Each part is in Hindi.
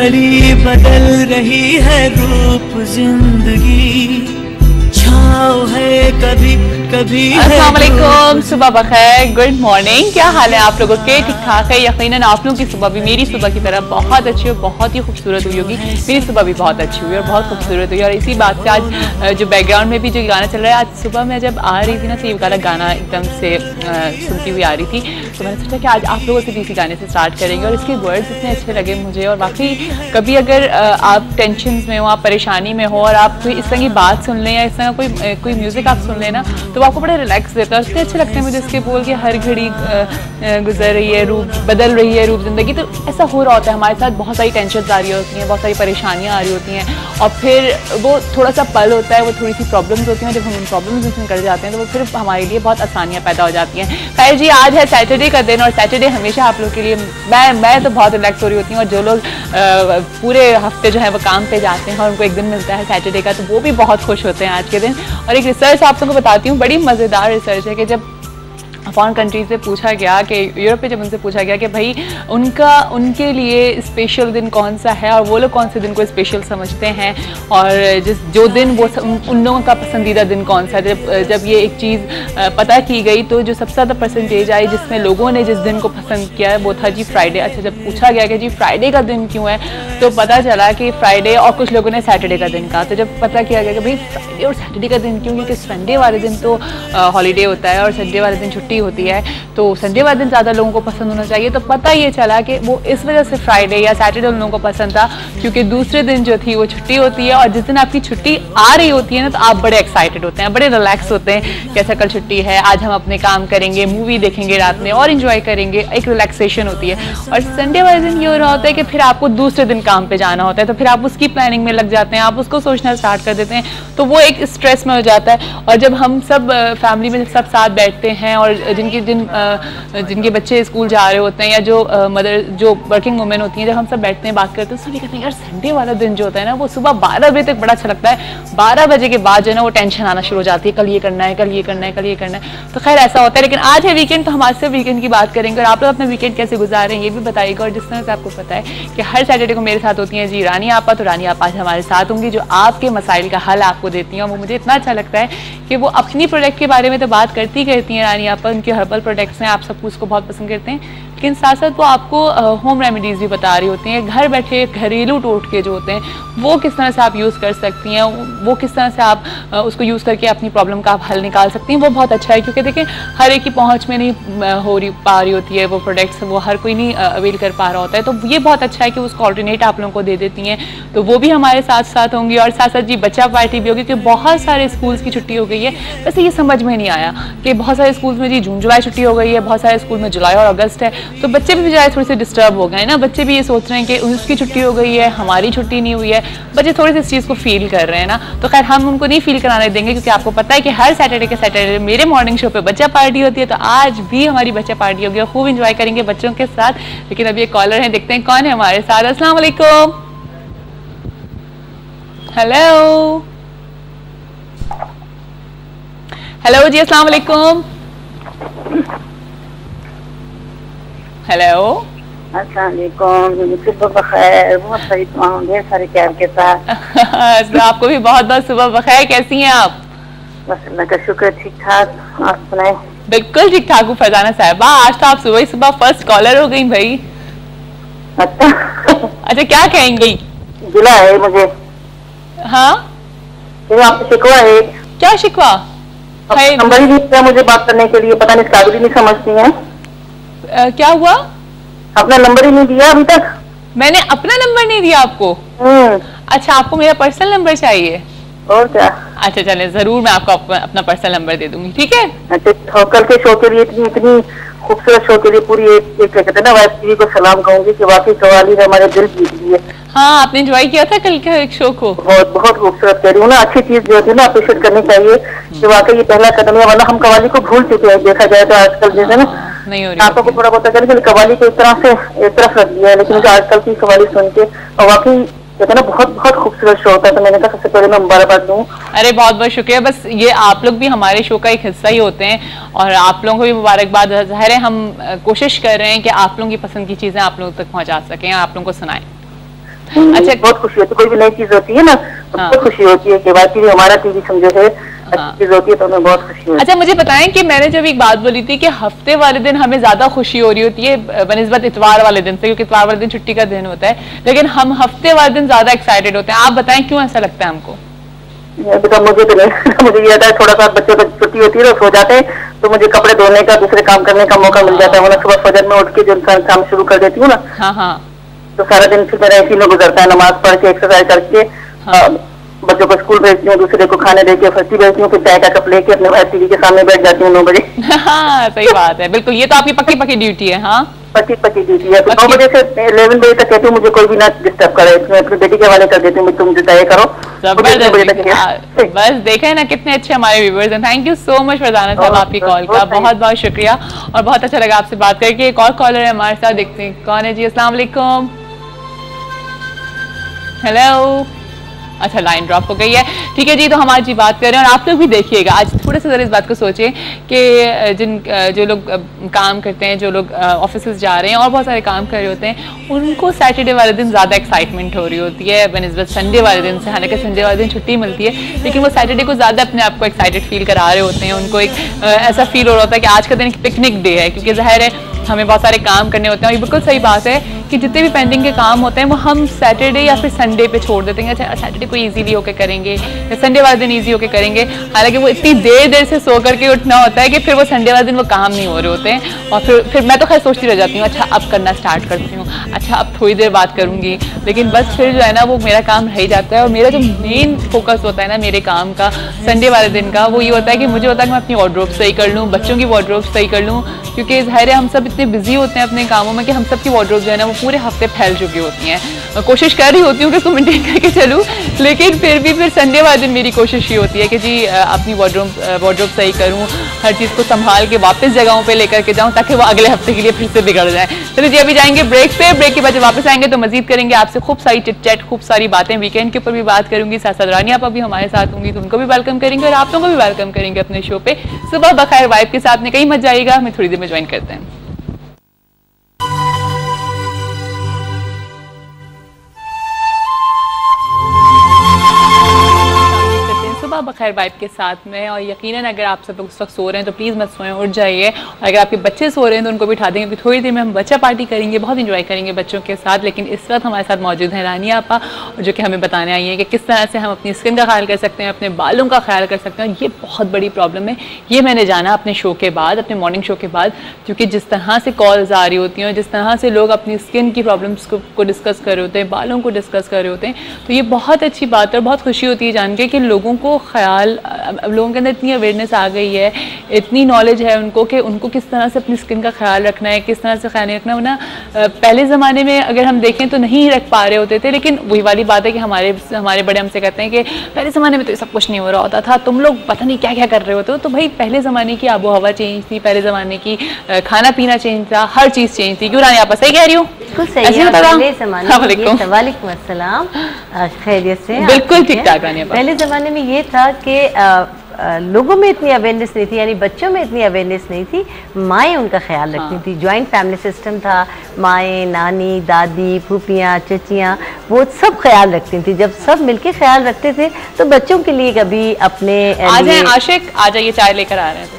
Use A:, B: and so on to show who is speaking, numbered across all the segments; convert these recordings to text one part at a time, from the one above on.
A: गली बदल रही है रूप जिंदगी, छाँव है कभी कभी।
B: अस्सलाम वालेकुम, सुबह बखैर, गुड मॉर्निंग। क्या हाल है आप लोगों के? ठीक ठाक है? यकीनन आप लोगों की सुबह भी मेरी सुबह की तरह बहुत अच्छी और बहुत ही खूबसूरत हुई होगी। मेरी सुबह भी बहुत अच्छी हुई और बहुत खूबसूरत हुई। और इसी बात से आज जो बैकग्राउंड में भी जो गाना चल रहा है, आज सुबह मैं जब आ रही थी ना, तो ये वाला गाना एकदम से सुनती हुई आ रही थी, तो मैंने सोचा कि आज आप लोगों से भी इसी गाने से स्टार्ट करेंगे। और इसके वर्ड्स इतने अच्छे लगे मुझे। और वाकई कभी अगर आप टेंशन में हो, आप परेशानी में हो और आप कोई इस तरह की बात सुन लें या इस तरह कोई म्यूज़िक आप सुन लें ना, तो आपको बड़ा रिलैक्स देता है। उसके अच्छे लगते हैं मुझे इसके बोल के, हर घड़ी गुजर रही है, रूप बदल रही है रूप ज़िंदगी। तो ऐसा हो रहा होता है हमारे साथ, बहुत सारी टेंशन आ रही होती हैं, बहुत सारी परेशानियाँ आ रही होती हैं, और फिर वो थोड़ा सा पल होता है, वो थोड़ी सी प्रॉब्लम्स होती हैं। जब हम उन प्रॉब्लम्स से निकल जाते हैं तो वो फिर हमारे लिए बहुत आसानियाँ पैदा हो जाती हैं। खैर जी, आज है सैटरडे का दिन और सैटरडे हमेशा आप लोग के लिए मैं तो बहुत रिलैक्स हो रही होती हूँ। और जो लोग पूरे हफ्ते जो है वो काम पे जाते हैं और उनको एक दिन मिलता है सैटरडे का, तो वो भी बहुत खुश होते हैं आज के दिन। और एक रिसर्च आप लोगों को बताती हूँ, बड़ी मज़ेदार रिसर्च है कि जब फॉरेन कंट्री से पूछा गया कि यूरोप में जब उनसे पूछा गया कि भाई उनके लिए स्पेशल दिन कौन सा है और वो लोग कौन से दिन को स्पेशल समझते हैं, और जो दिन वो उन लोगों का पसंदीदा दिन कौन सा है। जब ये एक चीज़ पता की गई तो जो सबसे ज़्यादा परसेंटेज आई जिसमें लोगों ने जिस दिन को पसंद किया है वो था जी फ्राइडे। अच्छा, जब पूछा गया कि जी फ्राइडे का दिन क्यों है, तो पता चला कि फ्राइडे, और कुछ लोगों ने सैटरडे का दिन कहा। तो जब पता किया गया कि भाई फ्राइडे और सैटरडे का दिन क्यों, क्योंकि संडे वाले दिन तो हॉलीडे होता है और संडे वाले दिन छुट्टी होती है, तो संडे वाले दिन ज़्यादा लोगों को पसंद होना चाहिए। तो पता ये चला कि वो इस वजह से फ्राइडे या सैटरडे उन लोगों को पसंद था क्योंकि दूसरे दिन जो थी वो छुट्टी होती है, और जिस दिन आपकी छुट्टी आ रही होती है ना, तो आप बड़े एक्साइटेड होते हैं, बड़े रिलैक्स होते हैं कि ऐसा कल छुट्टी है, आज हम अपने काम करेंगे, मूवी देखेंगे रात में और इन्जॉय करेंगे, एक रिलैक्सेशन होती है। और संडे वाले दिन ये हो रहा होता है कि फिर आपको दूसरे दिन काम पे जाना होता है, तो फिर आप उसकी प्लानिंग में लग जाते हैं, आप उसको सोचना स्टार्ट कर देते हैं, तो वो एक स्ट्रेस में हो जाता है। और जब हम सब फैमिली में सब साथ बैठते हैं और जिनके बच्चे स्कूल जा रहे होते हैं या जो वर्किंग वुमेन होती हैं, जब हम सब बैठते हैं बात करते हैं, सभी कहते हैं यार संडे वाला दिन जो होता है ना, वो सुबह 12 बजे तक बड़ा अच्छा लगता है। 12 बजे के बाद जो है ना वो टेंशन आना शुरू हो जाती है, कल ये करना है, कल ये करना है, कल ये करना है। तो खैर ऐसा होता है। लेकिन आज है वीकेंड, तो हम आज से वीकेंड की बात करेंगे और आप लोग अपना वीकेंड कैसे गुजार रहे हैं ये भी बताइएगा। और जिस तरह से आपको पता है कि हर सैटरडे को मेरे साथ होती हैं जी रानी आपा, तो रानी आपा आज हमारे साथ होंगी जो आपके मसाइल का हल आपको देती हैं। और वो मुझे इतना अच्छा लगता है कि वो अपनी प्रोडक्ट के बारे में तो बात करती हैं रानी आपा, उनके हर्बल प्रोडक्ट्स हैं, आप सबको उसको बहुत पसंद करते हैं, लेकिन साथ साथ वो आपको होम रेमेडीज़ भी बता रही होती हैं, घर बैठे घरेलू टोटके जो होते हैं वो किस तरह से आप यूज़ कर सकती हैं, वो किस तरह से आप उसको यूज़ करके अपनी प्रॉब्लम का आप हल निकाल सकती हैं। वो बहुत अच्छा है क्योंकि देखिए हर एक की पहुंच में नहीं पा रही होती है वो प्रोडक्ट्स, वो हर कोई नहीं अवेल कर पा रहा होता है, तो ये बहुत अच्छा है कि उसको ऑल्टरनेट आप लोगों को दे देती हैं। तो वो भी हमारे साथ साथ होंगी और साथ साथ जी बच्चा पार्टी भी होगी, क्योंकि बहुत सारे स्कूल्स की छुट्टी हो गई है। वैसे ये समझ में नहीं आया कि बहुत सारे स्कूल्स में जी जून जुलाई छुट्टी हो गई है, बहुत सारे स्कूल में जुलाई और अगस्त है, तो बच्चे भी बेचारे थोड़े से डिस्टर्ब हो गए ना। बच्चे भी ये सोच रहे हैं कि उसकी छुट्टी हो गई है, हमारी छुट्टी नहीं हुई है, बच्चे थोड़े से इस चीज़ को फील कर रहे हैं ना। तो खैर हम उनको नहीं फील कराने देंगे, क्योंकि आपको पता है कि हर सैटरडे के सैटरडे मेरे मॉर्निंग शो पे बच्चा पार्टी होती है, तो आज भी हमारी बच्चा पार्टी होगी और खूब इंजॉय करेंगे बच्चों के साथ। लेकिन अभी एक कॉलर है, देखते हैं कौन है हमारे साथ। अस्सलाम वालेकुम। हेलो हेलो जी, अस्सलाम वालेकुम। हेलो
C: सुबह बखैर, बहुत सारी ढेर सारे कैब के साथ।
B: आपको भी बहुत बहुत सुबह बखैर। कैसी हैं आप?
C: बस अल्लाह का शुक्र, ठीक ठाक। आप सुनाए?
B: बिल्कुल ठीक ठाक हूँ फरजाना साहिबा। आज तो आप सुबह ही सुबह फर्स्ट कॉलर हो गई भाई। अच्छा क्या कहेंगी?
C: गिला है मुझे।
B: हाँ
C: आपसे शिकवा है।
B: क्या शिकवा?
C: नंबर ही नहीं दिया मुझे बात करने के लिए, पता नहीं काबिल ही नहीं समझती हैं।
B: क्या हुआ?
C: अपना नंबर ही नहीं दिया अभी तक।
B: मैंने अपना नंबर नहीं दिया आपको? अच्छा, आपको मेरा पर्सनल नंबर चाहिए?
C: और क्या? अच्छा
B: चले, जरूर मैं आपको अपना पर्सनल नंबर दे दूंगी, ठीक है?
C: अच्छा, कल के शो के लिए इतनी खूबसूरत शो के लिए पूरी एक कहते हैं ना वाइफ टीवी को सलाम कहूंगी कि वाकई कवाली ने हमारे दिल जीत लिए।
B: हाँ, आपने एंजॉय किया था कल के एक शो को?
C: बहुत बहुत खूबसूरत कह रही हूँ ना। अच्छी चीज जो होती है ना अप्रिशिएट करनी चाहिए कि वाकई ये पहला कदम है, वरना हम कवाली को भूल चुके हैं। देखा जाए तो आजकल जैसे ना
B: नहीं हो रही
C: आपको को थोड़ा बहुत करें कवाली को एक तरह से एक तरफ रख दिया है, लेकिन आजकल की कवाली सुन के और वाकई कहते ना बहुत बहुत खूबसूरत शो होता है। तो मैंने कहा सबसे पहले मैं मुबारकबाद दूं।
B: अरे बहुत बहुत शुक्रिया। बस ये आप लोग भी हमारे शो का एक हिस्सा ही होते हैं और आप लोगों को भी मुबारकबाद। ज़ाहिर है हम कोशिश कर रहे हैं कि आप लोगों की पसंद की चीज़ें आप लोगों तक पहुंचा सकें, आप लोगों को सुनाएं। अच्छा,
C: बहुत खुशी होती है, कोई भी नई चीज होती है ना तो बहुत खुशी होती है कि वाकई हमारा टीवी समझो है अच्छी चीज होती है, तो हमें बहुत खुशी होती है।
B: अच्छा, मुझे बताएं कि मैंने जब एक बात बोली थी कि हफ्ते वाले दिन हमें ज्यादा खुशी हो रही होती है बनिस्बत इतवार वाले दिन से, क्योंकि इतवार वाले दिन छुट्टी का दिन होता है, लेकिन हम हफ्ते वाले दिन ज्यादा एक्साइटेड होते हैं। आप बताएं क्यों ऐसा लगता है हमको?
C: बेटा मुझे तो नहीं मुझे ये आता है, थोड़ा सा बच्चों को छुट्टी होती है ना, सो जाते हैं, तो मुझे कपड़े धोने का, दूसरे काम करने का मौका मिल जाता है। वरना सुबह फजर में उठ के जो इंसान काम शुरू कर देती हूँ ना,
B: हाँ हाँ,
C: तो सारा दिन फिर मेरा इसी में गुजरता है, नमाज पढ़ के, एक्सरसाइज करके, बच्चों को स्कूल भेजती हूँ, दूसरे को खाने देके फर्ती भेजती हूँ, फिर चाय का कप लेके अपने टीवी के सामने बैठ जाती हूँ 9 बजे।
B: हाँ, सही बात है, बिल्कुल, ये तो आपकी पक्की पक्की ड्यूटी है। हाँ,
C: पक्की ड्यूटी है। तो 9 बजे से 11 बजे तक कहती हूँ मुझे कोई भी ना डिस्टर्ब करे, मैं अपनी बेटी के हवाले कर देती हूँ, तुम मुझे तय करो।
B: जबरदस्त, बस देखें ना कितने अच्छे हमारे व्यूअर्स हैं। Thank you so much Farzana साहब आपकी कॉल का, बहुत बहुत शुक्रिया और बहुत अच्छा लगा आपसे बात करके। एक और कॉलर है हमारे साथ, देखते हैं कौन है जी। अस्सलाम वालेकुम। हेलो, अच्छा लाइन ड्रॉप हो गई है, ठीक है जी। तो हम आज जी बात कर रहे हैं और आप लोग भी देखिएगा, आज थोड़ा सा जरा इस बात को सोचें कि जो लोग काम करते हैं, जो लोग ऑफिस जा रहे हैं और बहुत सारे काम कर रहे होते हैं, उनको सैटरडे वाले दिन ज़्यादा एक्साइटमेंट हो रही होती है बनिस्बत संडे वाले दिन से। हालांकि संडे वाले दिन छुट्टी मिलती है, लेकिन वो सैटरडे को ज़्यादा अपने आप को एक्साइटेड फील करा रहे होते हैं। उनको एक ऐसा फील हो रहा होता है कि आज का दिन एक पिकनिक डे है, क्योंकि ज़ाहिर है हमें बहुत सारे काम करने होते हैं। और ये बिल्कुल सही बात है कि जितने भी पेंडिंग के काम होते हैं वो हम सैटरडे या फिर संडे पे छोड़ देते हैं। अच्छा, सैटरडे को इजीली होके करेंगे या संडे वाले दिन इजी होके करेंगे, हालांकि वो इतनी देर से सो करके उठना होता है कि फिर वो संडे वाले दिन वो काम नहीं हो रहे होते हैं। और फिर मैं तो खैर सोचती रह जाती हूँ, अच्छा अब करना स्टार्ट करती हूँ, अच्छा अब थोड़ी देर बात करूँगी, लेकिन बस फिर जो है ना वो मेरा काम रह जाता है। और मेरा जो मेन फोकस होता है ना मेरे काम का संडे वाले दिन का, वो ये होता है कि मुझे होता है कि मैं अपनी वार्डरोब सही कर लूँ, बच्चों की वार्डरोब सही कर लूँ, क्योंकि ज़ाहिर है हम सब इतने बिजी होते हैं अपने कामों में कि हम सब की वार्डरोब जो है ना वो पूरे हफ्ते फैल चुकी होती हैं। कोशिश कर रही होती हूँ कि उसको मेंटेन करके चलूँ, लेकिन फिर संडे वाले दिन मेरी कोशिश ये होती है कि जी अपनी वार्डरोब सही करूँ, हर चीज़ को संभाल के वापस जगहों पे लेकर के जाऊँ, ताकि वो अगले हफ्ते के लिए फिर से बिगड़ जाए। चलिए जी, अभी जाएंगे ब्रेक पे, ब्रेक के बाद जब वापस आएंगे तो मजीद करेंगे आपसे खूब सारी चिट चैट, खूब सारी बातें, वीकेंड के ऊपर भी बात करूँगी। साथ साथ रानी आप अभी हमारे साथ होंगी तो उनको भी वेलकम करेंगे और आप लोगों को भी वेलकम करेंगे अपने शो पे सुबह बखैर वाइब के साथ में। कहीं मत जाइएगा, हमें थोड़ी देर में ज्वाइन करते हैं। सुबह बखैर वाइब के साथ में, और यकीनन अगर आप सब लोग उस वक्त सो रहे हैं तो प्लीज़ मत सोएं, उठ जाइए। और अगर आपके बच्चे सो रहे हैं तो उनको भी उठा देंगे, क्योंकि थोड़ी देर में हम बच्चा पार्टी करेंगे, बहुत इंजॉय करेंगे बच्चों के साथ। लेकिन इस वक्त हमारे साथ मौजूद हैं रानी आपा, जो कि हमें बताने आई है कि किस तरह से हम अपनी स्किन का ख्याल कर सकते हैं, अपने बालों का ख्याल कर सकते हैं। ये बहुत बड़ी प्रॉब्लम है, ये मैंने जाना अपने शो के बाद, अपने मॉर्निंग शो के बाद, क्योंकि जिस तरह से कॉल्स आ रही होती हैं, जिस तरह से लोग अपनी स्किन की प्रॉब्लम्स को डिस्कस कर रहे होते हैं, बालों को डिस्कस कर रहे होते हैं, तो ये बहुत अच्छी बात है और बहुत खुशी होती है जान के कि लोगों को ख्याल, अब लोगों के अंदर इतनी अवेयरनेस आ गई है, इतनी नॉलेज है उनको कि उनको किस तरह से अपनी स्किन का ख्याल रखना है, किस तरह से ख्याल रखना है ना। पहले ज़माने में अगर हम देखें तो नहीं रख पा रहे होते थे, लेकिन वही वाली बात है कि हमारे बड़े हमसे कहते हैं कि पहले ज़माने में तो सब कुछ नहीं हो रहा होता था, तुम लोग पता नहीं क्या क्या कर रहे होते हो। तो भाई पहले ज़माने की आबो हवा चेंज थी, पहले ज़माने की खाना पीना चेंज था, हर चीज़ चेंज थी। क्यों रानी आप सही कह रही हो?
D: वालेकुम अस्सलाम, खैरियत से?
B: बिल्कुल ठीक ठाक रानी।
D: पहले ज़माने में ये था कि लोगों में इतनी अवेयरनेस नहीं थी, यानी बच्चों में इतनी अवेयरनेस नहीं थी, माएँ उनका ख्याल रखती थी। जॉइंट फैमिली सिस्टम था, माएँ, नानी, दादी, फूफियाँ, चचियाँ, वो सब ख्याल रखती थी। जब सब मिलके ख्याल रखते थे तो बच्चों के लिए कभी अपने
B: आशिक आ जाइए, चाय लेकर आ रहे हैं,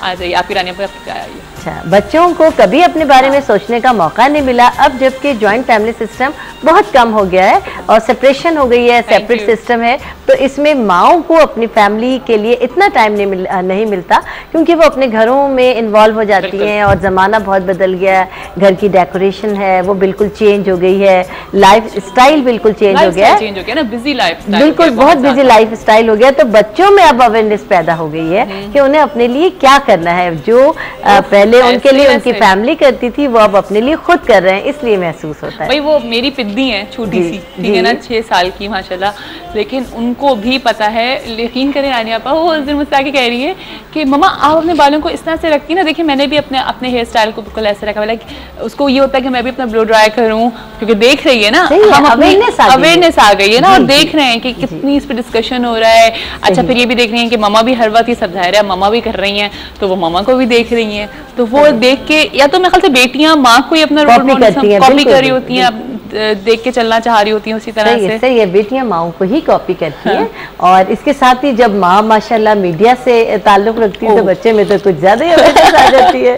B: आ जाइए आपकी रानी पर चाय आइए।
D: अच्छा, बच्चों को कभी अपने बारे में सोचने का मौका नहीं मिला। अब जबकि जॉइंट फैमिली सिस्टम बहुत कम हो गया है और सेपरेशन हो गई है, सेपरेट सिस्टम है, तो इसमें माओं को अपनी फैमिली के लिए इतना टाइम नहीं मिलता, क्योंकि वो अपने घरों में इन्वॉल्व हो जाती हैं और ज़माना बहुत बदल गया है। घर की डेकोरेशन है वो बिल्कुल चेंज हो गई है, लाइफ स्टाइल बिल्कुल चेंज हो गया है,
B: बिजी लाइफ,
D: बिल्कुल बहुत बिजी लाइफ स्टाइल हो गया। तो बच्चों में अब अवेयरनेस पैदा हो गई है कि उन्हें अपने लिए क्या करना है। जो पहले उनके लिए उनकी फैमिली करती थी, वो अब अपने लिए खुद कर रहे हैं, इसलिए महसूस होता है।
B: भाई वो मेरी पिद्दी है छोटी सी, ठीक है ना, 6 साल की माशाल्लाह, लेकिन उनको भी पता है, यकीन करें रानी आपा, वो उस दिन मुझसे आके कह रही है कि मम्मा आप अपने बालों को इस तरह से रखती ना, देखिए मैंने भी अपने हेयर स्टाइल को बिल्कुल ऐसे रखा हुआ है। उसको ये होता है कि मैं भी अपना ब्लो ड्राई करूँ, क्योंकि देख रही है ना, हम अवेयरनेस आ गई है ना, और देख रहे हैं कि कितनी इस पर डिस्कशन हो रहा है। अच्छा, फिर ये भी देख रही है कि मम्मा भी हर वक्त ही सब जाहिर है मम्मा भी कर रही हैं, तो वो मम्मा को भी देख रही हैं, तो वो देख के या तो मेरे ख्याल से बेटियां माँ को ही अपना रोल मॉडल कॉपी कर रही होती हैं। देख के चलना चाह रही होती हैं उसी तरह से।
D: सही है, बेटियां माओ को ही कॉपी करती हैं। और इसके साथ ही जब माँ माशाल्लाह मीडिया से ताल्लुक रखती है तो बच्चे में तो कुछ ज्यादा ही अवेयरनेस आ जाती है।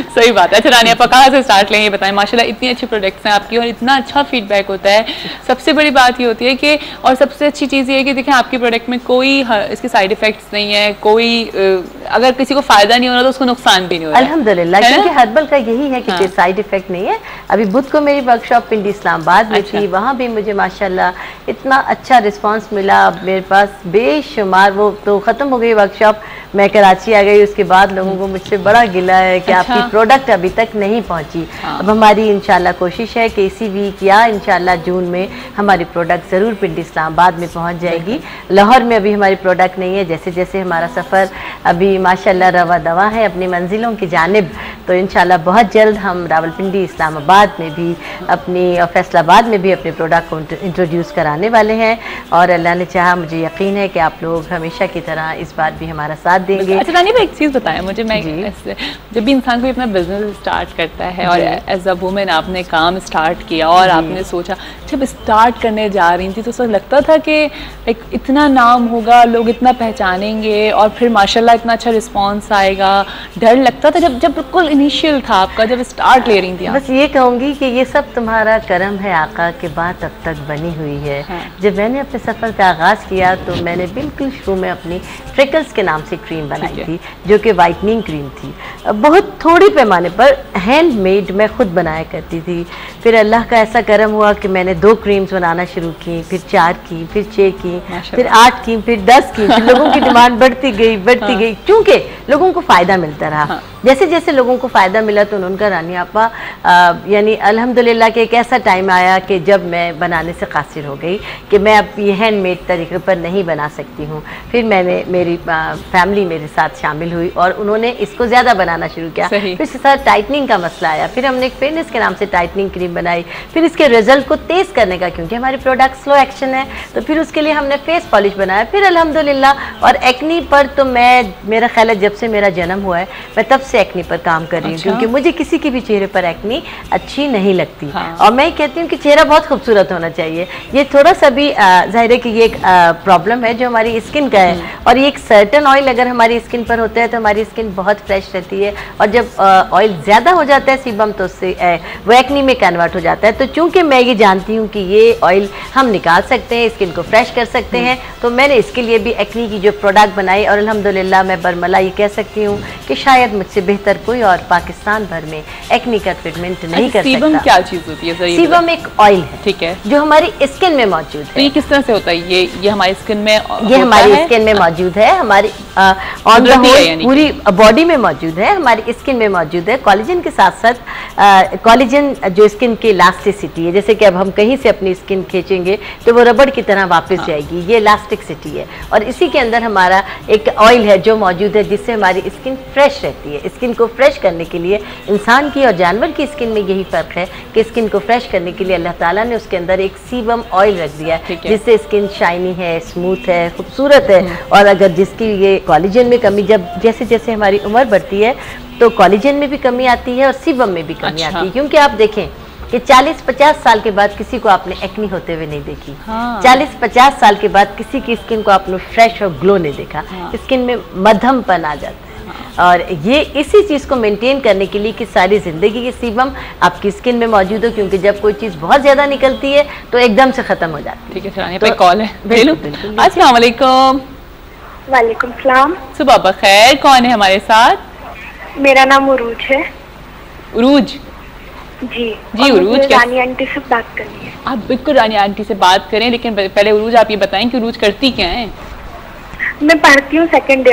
B: सही बात है। अच्छा रानी, आप कहाँ से स्टार्ट लेंगे बताएं। माशाल्लाह इतनी अच्छी प्रोडक्ट्स हैं आपकी और इतना अच्छा फीडबैक होता है। सबसे बड़ी बात ये होती है कि, और सबसे अच्छी चीज़ ये है कि देखें आपकी प्रोडक्ट में कोई इसके साइड इफेक्ट्स नहीं है, कोई अगर किसी को फायदा नहीं हो रहा तो उसको नुकसान भी नहीं हो रहा।
D: अल्हम्दुलिल्लाह, क्योंकि हर्बल का यही है कि कोई साइड इफेक्ट नहीं है। अभी बुध को मेरी वर्कशॉप पिंडी इस्लामाबाद में थी, वहाँ भी मुझे माशाल्लाह इतना अच्छा रिस्पांस मिला। अब मेरे पास बेशुमार, वो तो ख़त्म हो गई वर्कशॉप, मैं कराची आ गई, उसके बाद लोगों को मुझसे बड़ा गिला है कि आपकी प्रोडक्ट अभी तक नहीं पहुंची। अब हमारी इंशाल्लाह कोशिश है कि इसी वीक या इंशाल्लाह जून में हमारी प्रोडक्ट ज़रूर पिंडी इस्लामाबाद में पहुंच जाएगी। लाहौर में अभी हमारी प्रोडक्ट नहीं है। जैसे जैसे हमारा सफ़र अभी माशाल्लाह रवा दवा है अपनी मंजिलों की जानिब, तो इंशाल्लाह बहुत जल्द हम रावलपिंडी, इस्लामाबाद में भी अपनी और फैसलाबाद में भी अपने प्रोडक्ट को इंट्रोड्यूस कराने वाले हैं। और अल्लाह ने चाहा, मुझे यकीन है कि आप लोग हमेशा की तरह इस बार भी हमारा साथ देंगे।
B: अच्छा रानी भाई, एक चीज़ बताएं मुझे, मैं जब भी इंसान कोई अपना बिजनेस स्टार्ट करता है और एज अ वुमेन आपने काम स्टार्ट किया और आपने सोचा, जब स्टार्ट करने जा रही थी तो सब लगता था कि लाइक इतना नाम होगा, लोग इतना पहचानेंगे और फिर माशाल्लाह इतना अच्छा रिस्पांस आएगा, डर लगता था जब बिल्कुल इनिशियल था आपका, जब स्टार्ट ले रही थी आप?
D: बस ये कहूँगी कि ये सब तुम्हारा करम है आका के बाद अब तक बनी हुई है। जब मैंने अपने सफ़र का आगाज़ किया तो मैंने बिल्कुल शुरू में अपनी फ्रिकल्स के नाम से क्रीम बनाई थी, जो कि वाइटनिंग क्रीम थी। बहुत थोड़ी पैमाने पर हैंडमेड मैं खुद बनाया करती थी। फिर अल्लाह का ऐसा करम हुआ कि मैंने 2 क्रीम्स बनाना शुरू की, फिर 4 की, फिर 6 की, फिर 8 की, फिर 10 की। फिर लोगों की डिमांड बढ़ती गई क्योंकि लोगों को फ़ायदा मिलता रहा। जैसे जैसे लोगों को फ़ायदा मिला तो उनका रानी आपा यानी अल्हम्दुलिल्लाह के एक ऐसा टाइम आया कि जब मैं बनाने से कासिर हो गई कि मैं अब ये हैंडमेड तरीके पर नहीं बना सकती हूँ। फिर मैंने, मेरी फैमिली मेरे साथ शामिल हुई और उन्होंने इसको ज़्यादा बनाना शुरू किया। फिर इसके साथ टाइटनिंग का मसला आया, फिर हमने एक फेयरनेस के नाम से टाइटनिंग क्रीम बनाई। फिर इसके रिजल्ट को तेज़ करने का, क्योंकि हमारी प्रोडक्ट स्लो एक्शन है, तो फिर उसके लिए हमने फेस पॉलिश बनाया। फिर अल्हम्दुलिल्लाह, और एक्नी पर तो मेरा ख्याल है जब से मेरा जन्म हुआ है मैं तब से एक्नी पर काम कर रही हूँ। क्योंकि मुझे किसी के भी चेहरे पर एक्नी अच्छी नहीं लगती। और मैं कहती हूँ कि चेहरा बहुत खूबसूरत होना चाहिए। ये थोड़ा सा भी जाहिर है कि ये एक प्रॉब्लम है जो हमारी स्किन का है, और ये एक सर्टन ऑयल अगर हमारी स्किन पर होता है तो हमारी स्किन बहुत फ्रेश रहती है। और जब ऑयल ज़्यादा हो जाता है सीबम, तो उससे वो एक्नी में कन्वर्ट हो जाता है। तो चूंकि मैं ये जानती हूँ कि ये ऑयल हम निकाल सकते हैं, स्किन को फ्रेश कर सकते हैं, तो मैंने इसके लिए भी एक्नी की जो प्रोडक्ट बनाई। और अल्हम्दुलिल्लाह मैं बरमला ये कह सकती हूँ कि शायद मुझसे बेहतर कोई और पाकिस्तान भर में एक्नी का ट्रीटमेंट नहीं कर सकता।
B: सीबम क्या चीज़ होती है?
D: सीबम एक ऑयल है,
B: ठीक है,
D: जो हमारी स्किन में मौजूद है।
B: तो ये किस तरह से होता है? ये हमारी स्किन में,
D: ये हमारी स्किन में मौजूद है, हमारी ऑन द होल पूरी बॉडी में मौजूद है, हमारी स्किन में मौजूद है। कोलेजन के साथ साथ कोलेजन जो स्किन की इलास्टिसिटी है, जैसे कि अब हम कहीं से अपनी स्किन खींचेंगे तो वो रबड़ की तरह वापस जाएगी, ये इलास्टिसिटी है। और इसी के अंदर हमारा एक ऑयल है जो मौजूद है, जिससे हमारी स्किन फ्रेश रहती है। स्किन को फ्रेश करने के लिए इंसान की और जानवर की स्किन में यही फ़र्क है कि स्किन को फ्रेश करने के लिए अल्लाह ताला ने उसके अंदर एक सीबम ऑयल रख दिया है, जिससे स्किन शाइनी है, स्मूथ है, खूबसूरत है। और अगर जिसकी ये कोलेजन में कमी, जब जैसे जैसे हमारी उम्र बढ़ती है तो कोलेजन में भी कमी आती है और सीबम में भी कमी आती है। क्योंकि आप देखें कि 40-50 साल के बाद किसी को आपने एक्नी होते हुए नहीं देखी। 40-50 साल के बाद किसी की स्किन को आपने फ्रेश और ग्लो नहीं देखा। स्किन में मध्यमपन आ जाता है। और ये इसी चीज़ को मेंटेन करने के लिए कि सारी ज़िंदगी की सीबम आपकी स्किन में मौजूद हो। क्योंकि जब कोई चीज़ बहुत ज़्यादा निकलती है तो एकदम से ख़त्म हो जाती है।
B: ठीक है, तो कॉल है। अस्सलाम वालेकुम।
E: वालेकुम सलाम।
B: सुबह बखैर। कौन है हमारे साथ?
E: मेरा नाम उरूज है।
B: उरूज
E: जी
B: उरूज,
E: रानी आंटी से बात करनी है।
B: आप बिल्कुल रानी आंटी से बात करें, लेकिन पहले उरूज आप ये बताएं कि उरूज करती क्या है?
E: मैं पढ़ती हूँ 2nd ईयर